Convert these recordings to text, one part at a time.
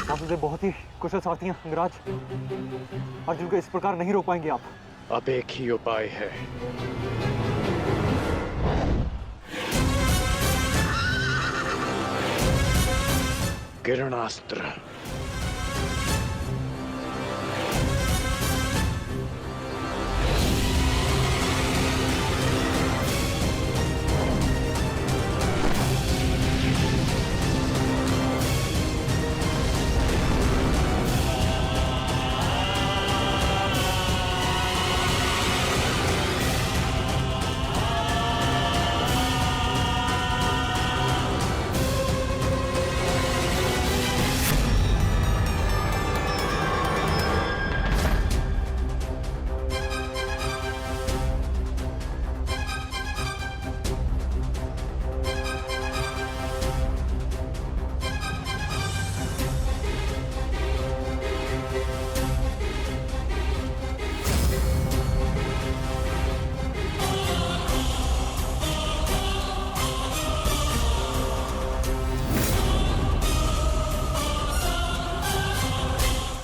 वासुदेव बहुत ही कुशल सारथी हैं अंगराज। अर्जुन को इस प्रकार नहीं रोक पाएंगे आप। अब एक ही उपाय है। किरणास्त्र।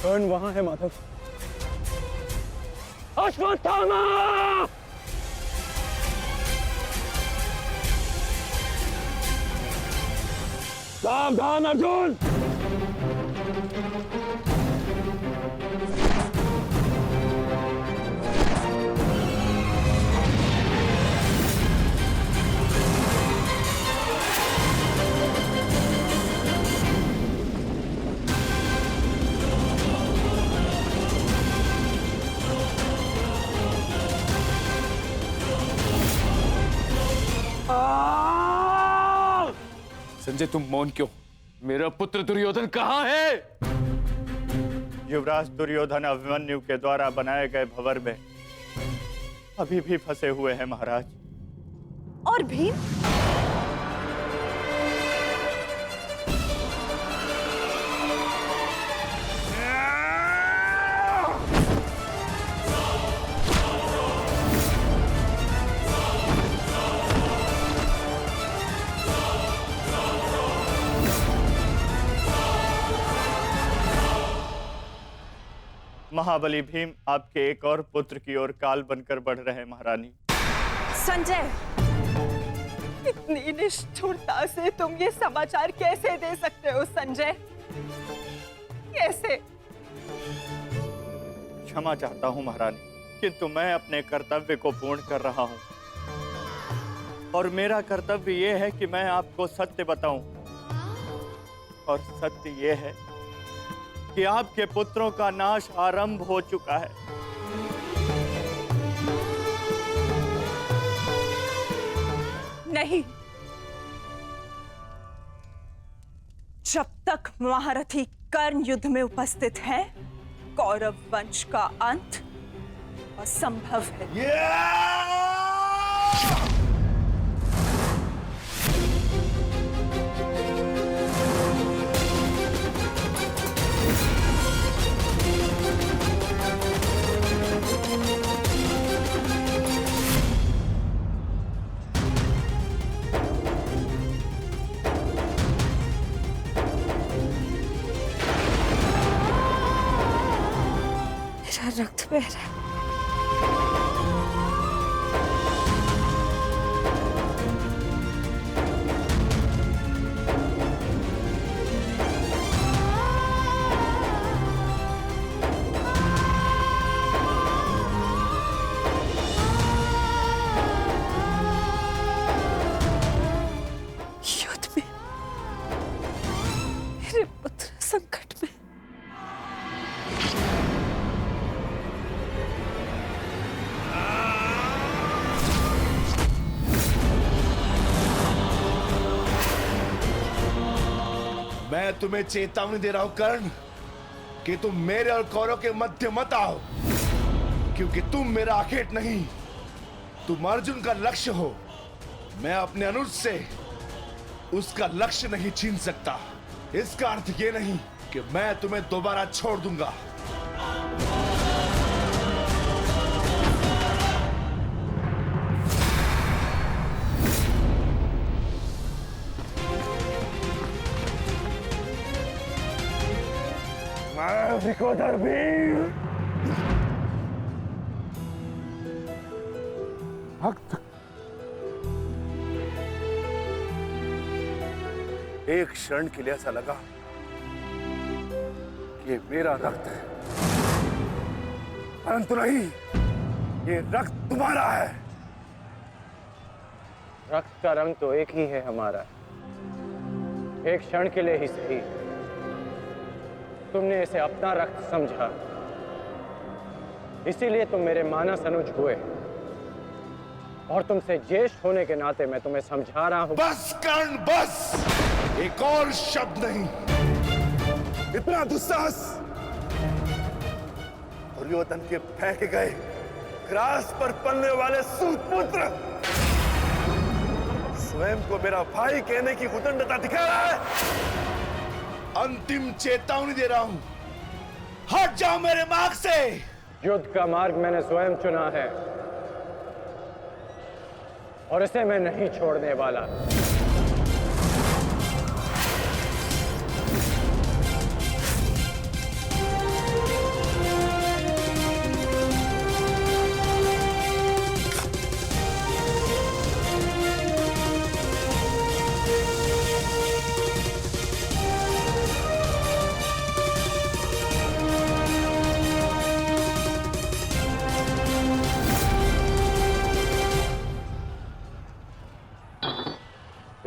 कर्ण वहां है माधव। अश्वत्थामा! सावधान अर्जुन! संजय तुम मौन क्यों? मेरा पुत्र दुर्योधन कहाँ है? युवराज दुर्योधन अभिमन्यु के द्वारा बनाए गए भंवर में अभी भी फंसे हुए हैं महाराज। और भीम? महाबली भीम आपके एक और पुत्र की ओर काल बनकर बढ़ रहे हैं महारानी। संजय, इतनी निष्ठुरता से तुम ये समाचार कैसे दे सकते हो संजय? कैसे? क्षमा चाहता हूं महारानी, किंतु मैं अपने कर्तव्य को पूर्ण कर रहा हूं और मेरा कर्तव्य ये है कि मैं आपको सत्य बताऊं। और सत्य ये है कि आपके पुत्रों का नाश आरंभ हो चुका है। नहीं, जब तक महारथी कर्ण युद्ध में उपस्थित है, कौरव वंश का अंत असंभव है। मेरा रक्त बह रहा है। युद्ध में मेरे पुत्र संकट में। मैं तुम्हें चेतावनी दे रहा हूं कर्ण कि तुम मेरे और कौरव के मध्य मत आओ, क्योंकि तुम मेरा आखेट नहीं, तुम अर्जुन का लक्ष्य हो। मैं अपने अनुज से उसका लक्ष्य नहीं छीन सकता। इसका अर्थ ये नहीं कि मैं तुम्हें दोबारा छोड़ दूंगा। विकोदर भीम। रक्त। एक क्षण के लिए ऐसा लगा कि ये मेरा रक्त है, परंतु नहीं, ये रक्त तुम्हारा है। रक्त का रंग तो एक ही है हमारा, एक क्षण के लिए ही सही। तुमने इसे अपना रक्त समझा, इसीलिए तुम मेरे मानस अनुज हुए, और तुमसे ज्येष्ठ होने के नाते मैं तुम्हें समझा रहा हूं। बस कर्ण, बस, एक और शब्द नहीं। इतना दुस्साहस दुर्योधन के फेंके गए ग्रास पर पलने वाले सूतपुत्र स्वयं को मेरा भाई कहने की उदंडता दिखा रहा है। अंतिम चेतावनी दे रहा हूं, हट जाओ मेरे मार्ग से। युद्ध का मार्ग मैंने स्वयं चुना है और इसे मैं नहीं छोड़ने वाला।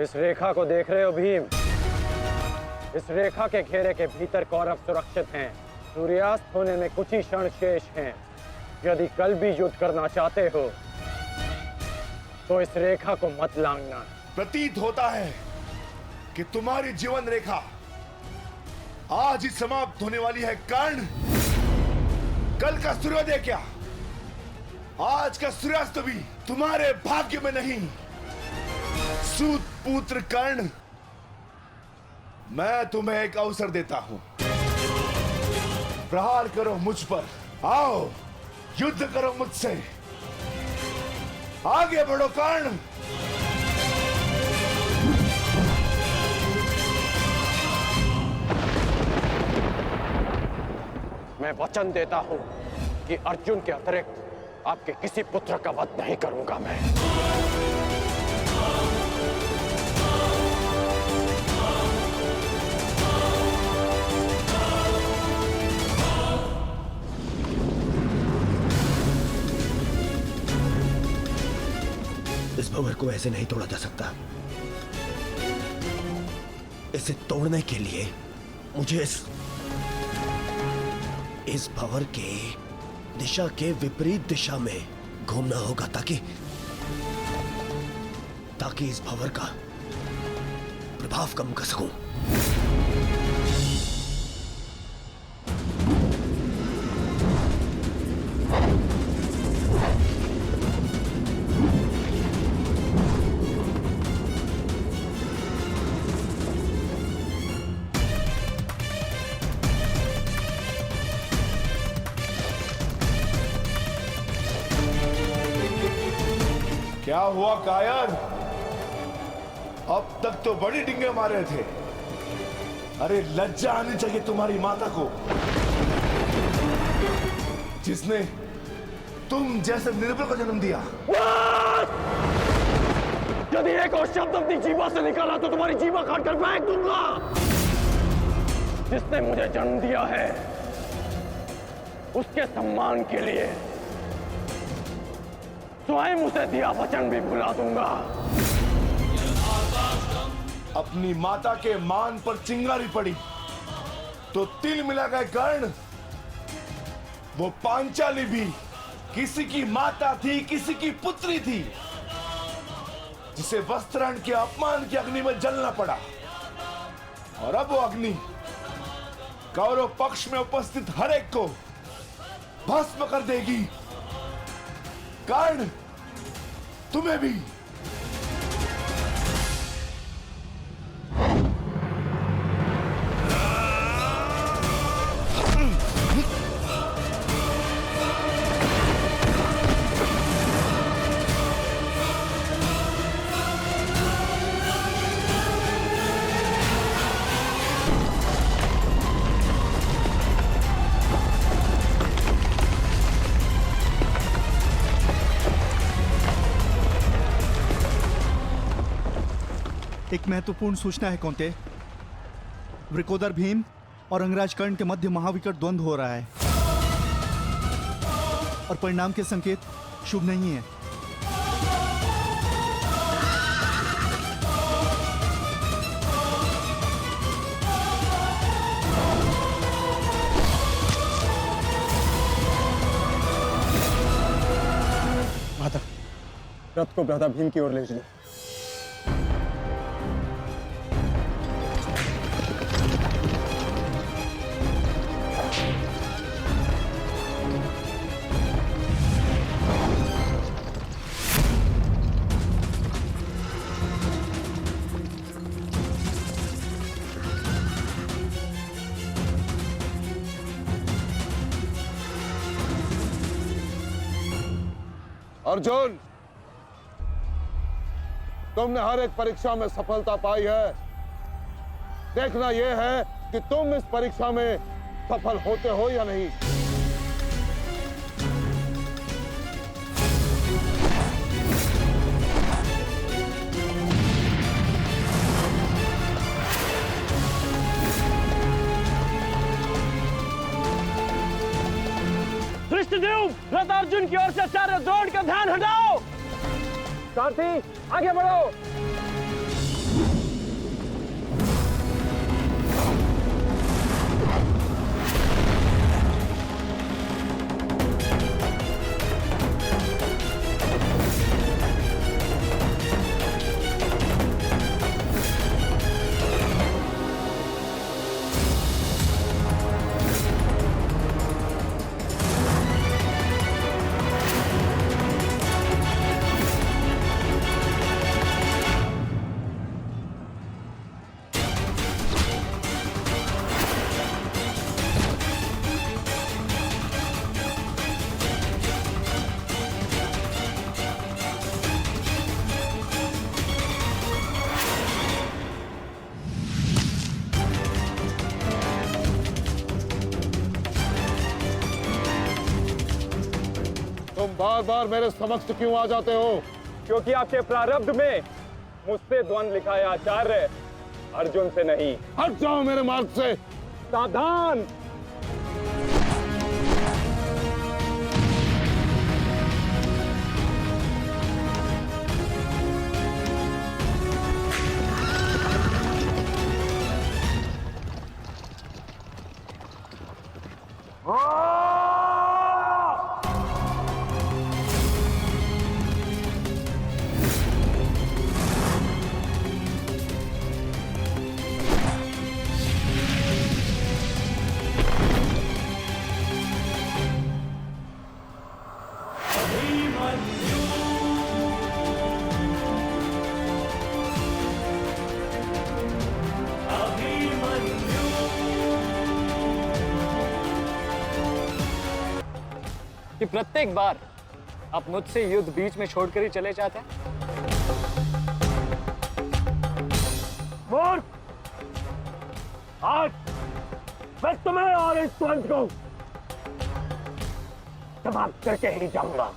इस रेखा को देख रहे हो भीम? इस रेखा के घेरे के भीतर कौरव सुरक्षित हैं। सूर्यास्त होने में कुछ ही क्षण शेष हैं। यदि कल भी युद्ध करना चाहते हो तो इस रेखा को मत लांघना। प्रतीत होता है कि तुम्हारी जीवन रेखा आज ही समाप्त होने वाली है कर्ण। कल का सूर्योदय क्या, आज का सूर्यास्त भी तुम्हारे भाग्य में नहीं। सूत पुत्र कर्ण, मैं तुम्हें एक अवसर देता हूं। प्रहार करो मुझ पर, आओ युद्ध करो मुझसे। आगे बढ़ो कर्ण। मैं वचन देता हूं कि अर्जुन के अतिरिक्त आपके किसी पुत्र का वध नहीं करूंगा मैं। इस भंवर को ऐसे नहीं तोड़ा जा सकता। इसे तोड़ने के लिए मुझे इस भंवर के दिशा के विपरीत दिशा में घूमना होगा ताकि इस भंवर का प्रभाव कम कर सकूं। क्या हुआ कायर? अब तक तो बड़ी डिंगे मारे थे। अरे लज्जा आनी चाहिए तुम्हारी माता को, जिसने तुम जैसे निर्बल को जन्म दिया। यदि एक और शब्द अपनी जीवा से निकाला तो तुम्हारी जीवा काटकर फेंक दूंगा। जिसने मुझे जन्म दिया है उसके सम्मान के लिए स्वयं उसे दिया वचन भी भुला दूंगा। अपनी माता के मान पर चिंगारी पड़ी तो तिल मिला गए कर्ण। वो पांचाली भी किसी की माता थी, किसी की पुत्री थी, जिसे वस्त्राण के अपमान की अग्नि में जलना पड़ा। और अब वो अग्नि कौरव पक्ष में उपस्थित हर एक को भस्म कर देगी। कर्ण, तुम्हें भी। एक महत्वपूर्ण सूचना है कौंते। वृकोदर भीम और अंगराज कर्ण के मध्य महाविकट द्वंद्व हो रहा है और परिणाम के संकेत शुभ नहीं है। रथ को भ्राता भीम की ओर ले चलो। अर्जुन, तुमने हर एक परीक्षा में सफलता पाई है। देखना यह है कि तुम इस परीक्षा में सफल होते हो या नहीं। धृष्टद्युम्न, रथ अर्जुन की ओर से आचार्य द्रोण का ध्यान हटाओ। सारथी आगे बढ़ो। तुम बार बार मेरे समक्ष क्यों आ जाते हो? क्योंकि आपके प्रारब्ध में मुझसे द्वंद्व लिखा है आचार्य, अर्जुन से नहीं। हट जाओ मेरे मार्ग से। सावधान। कि प्रत्येक बार आप मुझसे युद्ध बीच में छोड़कर ही चले जाते हैं। मूर्ख! आज मैं तुम्हें और इस द्वंद्व को समाप्त करके ही जाऊंगा।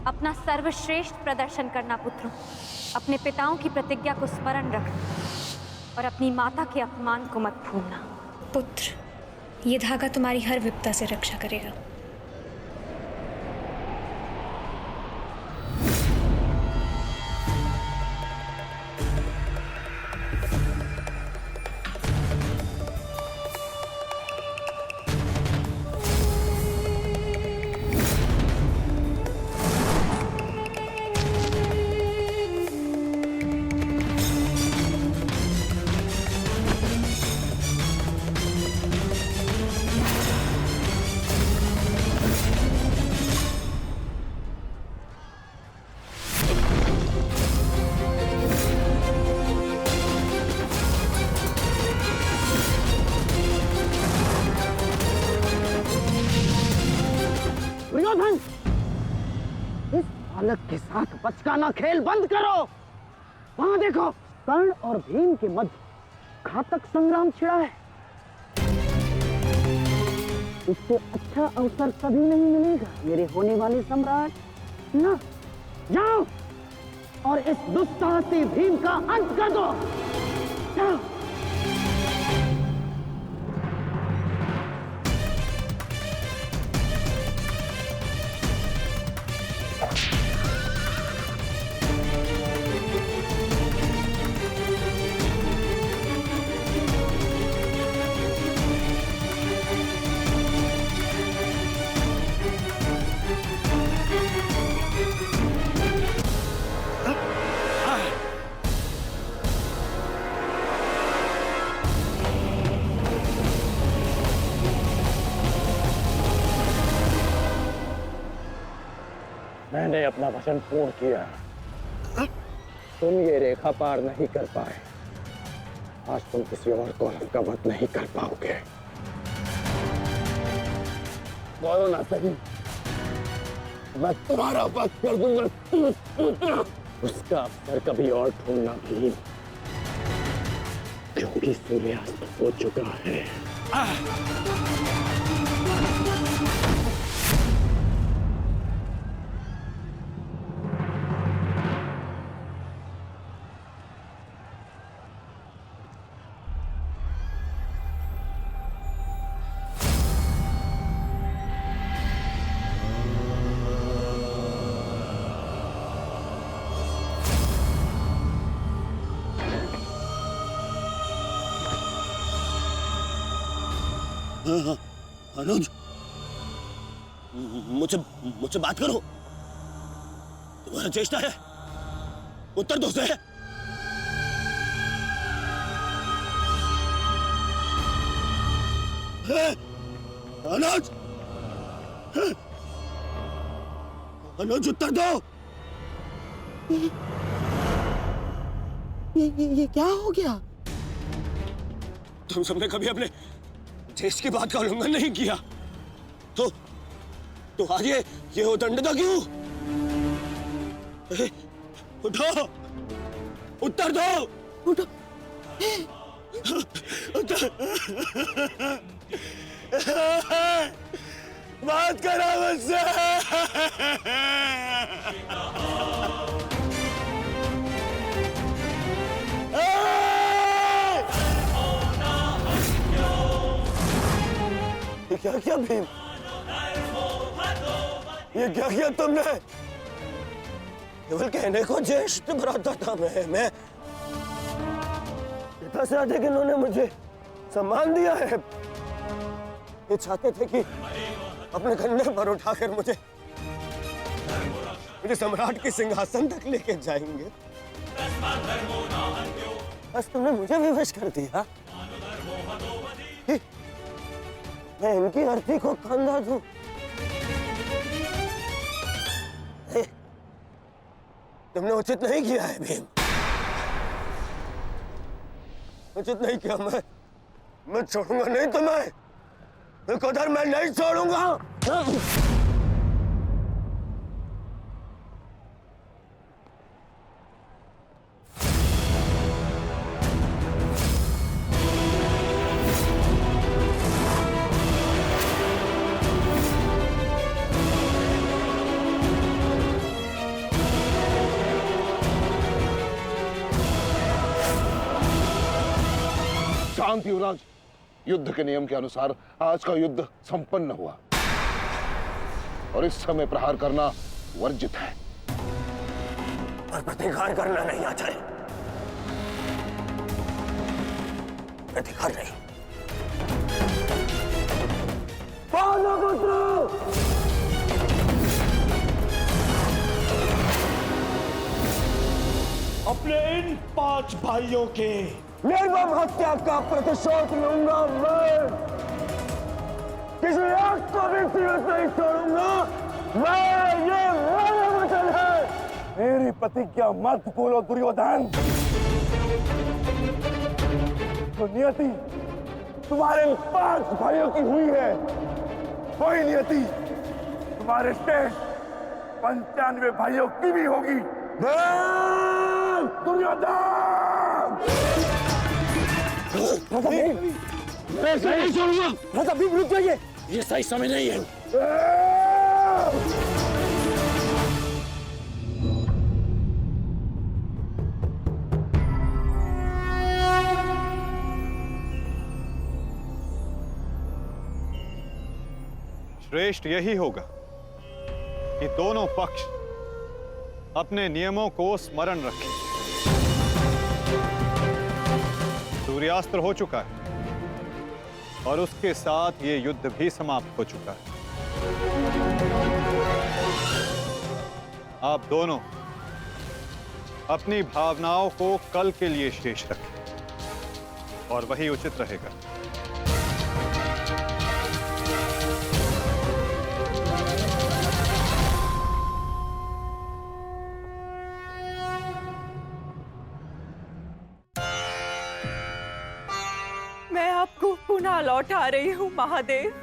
अपना सर्वश्रेष्ठ प्रदर्शन करना पुत्रों। अपने पिताओं की प्रतिज्ञा को स्मरण रखना और अपनी माता के अपमान को मत भूलना। पुत्र, ये धागा तुम्हारी हर विपदा से रक्षा करेगा। बालक के साथ बचकाना खेल बंद करो। वहां देखो, कर्ण और भीम के मध्य घातक संग्राम छिड़ा है। इससे अच्छा अवसर कभी नहीं मिलेगा मेरे होने वाले सम्राट। ना, जाओ और इस दुस्साहसी भीम का अंत कर दो। जाओ। मैंने अपना वचन पूर्ण किया। तुम ये रेखा पार नहीं कर पाए, आज तुम किसी और कौरव का वध नहीं कर पाओगे। बोलो ना सही, मैं तुम्हारा वध कर दूंगा। उसका अवसर कभी और ढूंढना भी, क्योंकि सूर्यास्त हो चुका है। अनुज, मुझसे बात करो। तुम्हारा चेष्टा है, उत्तर दो से। अनुज, अनुज उत्तर दो। ये क्या हो गया? तुम सबने कभी अपने देश की बात का उल्लंघन नहीं किया, तो आज ये उदंडता क्यों? उठो, उत्तर दो। उठो, उत्तर। बात करो मुझसे। क्या क्या भीम, ये क्या किया तुमने? केवल कहने को ज्येष्ठ भ्राता था मैं पिता से अधिक इन्होंने मुझे सम्मान दिया है। ये चाहते थे कि अपने कंधे पर उठाकर मुझे सम्राट के सिंहासन तक लेके जाएंगे। बस तुमने मुझे विवश कर दिया। मैं इनकी अर्थी को कंधा दूं। तुमने उचित नहीं किया है भीम, उचित नहीं किया। मैं छोड़ूंगा नहीं तुम्हें, उधर मैं नहीं छोड़ूंगा। शांति युवराज, युद्ध के नियम के अनुसार आज का युद्ध संपन्न हुआ और इस समय प्रहार करना वर्जित है। और प्रतिकार करना नहीं आचार्य, प्रतिकार नहीं। पांडवपुत्र, अपने इन 5 भाइयों के निर्मम हत्या का प्रतिशोध लूंगा मैं। किसी एक को भी जीवित नहीं छोड़ूंगा मैं, ये मेरा वचन है। मेरी प्रतिज्ञा मत भूलो दुर्योधन। तो नियति तुम्हारे 5 भाइयों की हुई है, वही नियति तुम्हारे शेष 95 भाइयों की भी होगी। मैं ऐसा नहीं छोड़ूंगा। राजा भीम रुक जाइए, ये सही समय नहीं है। श्रेष्ठ यही होगा कि दोनों पक्ष अपने नियमों को स्मरण रखें। सूर्यास्त्र हो चुका है और उसके साथ ये युद्ध भी समाप्त हो चुका है। आप दोनों अपनी भावनाओं को कल के लिए शेष रखें और वही उचित रहेगा। मैं आपको पुनः लौटा रही हूँ महादेव।